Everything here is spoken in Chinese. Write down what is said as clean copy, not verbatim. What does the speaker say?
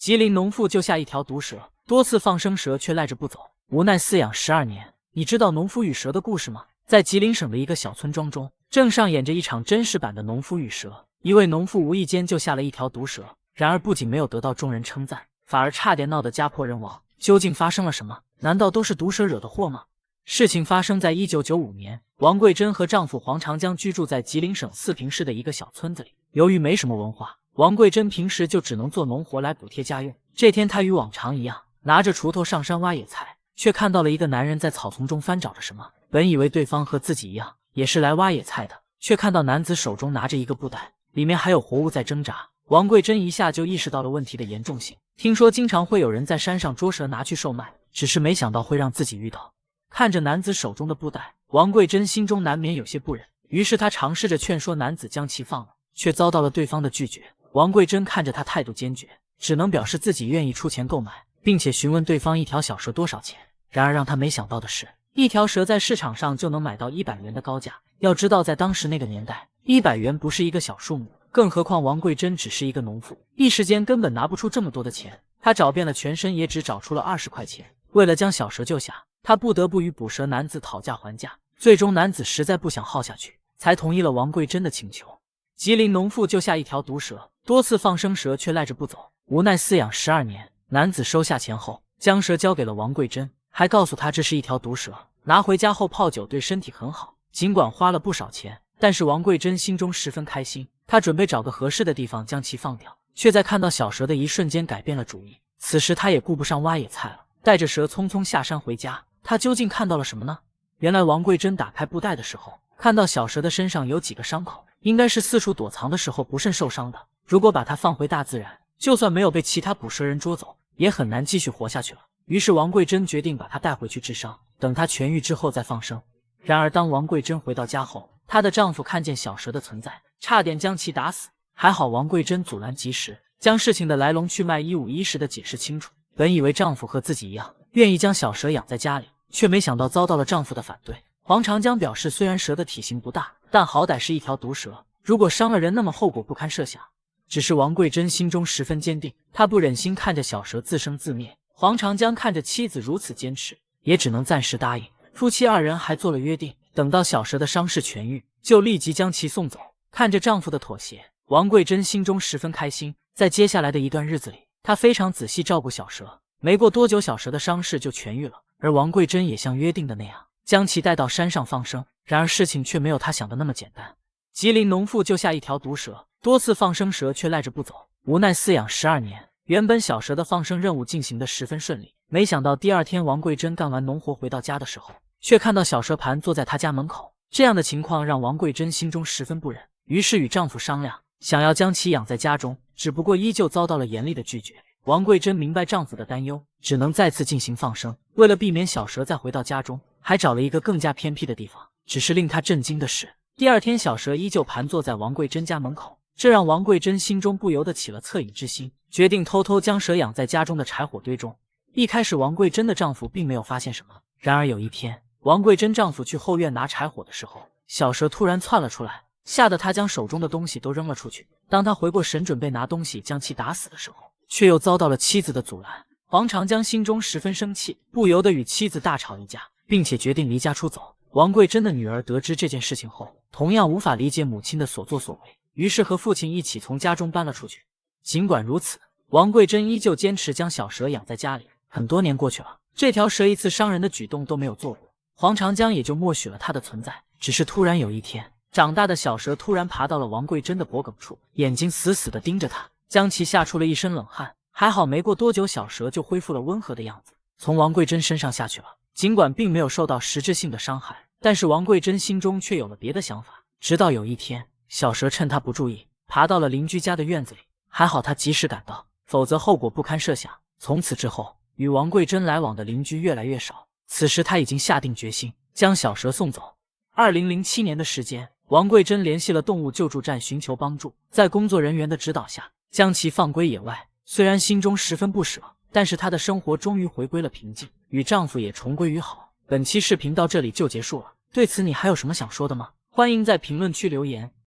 吉林农妇救下一条毒蛇，多次放生蛇却赖着不走，无奈饲养12年。你知道农夫与蛇的故事吗？在吉林省的一个小村庄中，正上演着一场真实版的农夫与蛇。一位农妇无意间救下了一条毒蛇，然而不仅没有得到众人称赞，反而差点闹得家破人亡。究竟发生了什么？难道都是毒蛇惹的祸吗？事情发生在1995年，王桂珍和丈夫黄长江居住在吉林省四平市的一个小村子里。由于没什么文化，王桂珍平时就只能做农活来补贴家用。这天，她与往常一样，拿着锄头上山挖野菜，却看到了一个男人在草丛中翻找着什么。本以为对方和自己一样，也是来挖野菜的，却看到男子手中拿着一个布袋，里面还有活物在挣扎。王桂珍一下就意识到了问题的严重性。听说经常会有人在山上捉蛇拿去售卖，只是没想到会让自己遇到。看着男子手中的布袋，王桂珍心中难免有些不忍，于是她尝试着劝说男子将其放了，却遭到了对方的拒绝。王桂珍看着他态度坚决，只能表示自己愿意出钱购买，并且询问对方一条小蛇多少钱。然而让他没想到的是，一条蛇在市场上就能买到100元的高价。要知道在当时那个年代，100元不是一个小数目，更何况王桂珍只是一个农妇，一时间根本拿不出这么多的钱。她找遍了全身，也只找出了20块钱。为了将小蛇救下，她不得不与捕蛇男子讨价还价，最终男子实在不想耗下去，才同意了王桂珍的请求。吉林农妇救下一条毒蛇，多次放生蛇却赖着不走，无奈饲养12年。男子收下钱后，将蛇交给了王桂珍，还告诉她这是一条毒蛇，拿回家后泡酒对身体很好。尽管花了不少钱，但是王桂珍心中十分开心，她准备找个合适的地方将其放掉，却在看到小蛇的一瞬间改变了主意。此时她也顾不上挖野菜了，带着蛇匆匆下山回家。她究竟看到了什么呢？原来王桂珍打开布袋的时候，看到小蛇的身上有几个伤口，应该是四处躲藏的时候不慎受伤的。如果把它放回大自然，就算没有被其他捕蛇人捉走，也很难继续活下去了。于是王桂珍决定把它带回去治伤，等它痊愈之后再放生。然而当王桂珍回到家后，她的丈夫看见小蛇的存在，差点将其打死。还好王桂珍阻拦及时，将事情的来龙去脉一五一十地解释清楚。本以为丈夫和自己一样，愿意将小蛇养在家里，却没想到遭到了丈夫的反对。黄长江表示，虽然蛇的体型不大，但好歹是一条毒蛇，如果伤了人，那么后果不堪设想。只是王桂珍心中十分坚定，她不忍心看着小蛇自生自灭。黄长江看着妻子如此坚持，也只能暂时答应。夫妻二人还做了约定，等到小蛇的伤势痊愈，就立即将其送走。看着丈夫的妥协，王桂珍心中十分开心。在接下来的一段日子里，她非常仔细照顾小蛇。没过多久，小蛇的伤势就痊愈了，而王桂珍也像约定的那样，将其带到山上放生。然而事情却没有她想的那么简单。吉林农妇救下一条毒蛇，多次放生蛇却赖着不走，无奈饲养12年。原本小蛇的放生任务进行得十分顺利，没想到第二天王桂珍干完农活回到家的时候，却看到小蛇盘坐在她家门口。这样的情况让王桂珍心中十分不忍，于是与丈夫商量，想要将其养在家中，只不过依旧遭到了严厉的拒绝。王桂珍明白丈夫的担忧，只能再次进行放生。为了避免小蛇再回到家中，还找了一个更加偏僻的地方。只是令她震惊的是，第二天小蛇依旧盘坐在王桂珍家门口，这让王桂珍心中不由得起了恻隐之心，决定偷偷将蛇养在家中的柴火堆中。一开始王桂珍的丈夫并没有发现什么，然而有一天，王桂珍丈夫去后院拿柴火的时候，小蛇突然窜了出来，吓得他将手中的东西都扔了出去。当他回过神准备拿东西将其打死的时候，却又遭到了妻子的阻拦。黄长江心中十分生气，不由得与妻子大吵一架，并且决定离家出走。王桂珍的女儿得知这件事情后，同样无法理解母亲的所作所为，于是和父亲一起从家中搬了出去。尽管如此，王桂珍依旧坚持将小蛇养在家里。很多年过去了，这条蛇一次伤人的举动都没有做过，黄长江也就默许了它的存在。只是突然有一天，长大的小蛇突然爬到了王桂珍的脖颈处，眼睛死死地盯着她，将其吓出了一身冷汗。还好没过多久，小蛇就恢复了温和的样子，从王桂珍身上下去了。尽管并没有受到实质性的伤害，但是王桂珍心中却有了别的想法。直到有一天，小蛇趁她不注意，爬到了邻居家的院子里，还好她及时赶到，否则后果不堪设想。从此之后，与王桂珍来往的邻居越来越少。此时她已经下定决心将小蛇送走。2007年的时间，王桂珍联系了动物救助站寻求帮助，在工作人员的指导下，将其放归野外。虽然心中十分不舍，但是她的生活终于回归了平静，与丈夫也重归于好。本期视频到这里就结束了，对此你还有什么想说的吗？欢迎在评论区留言。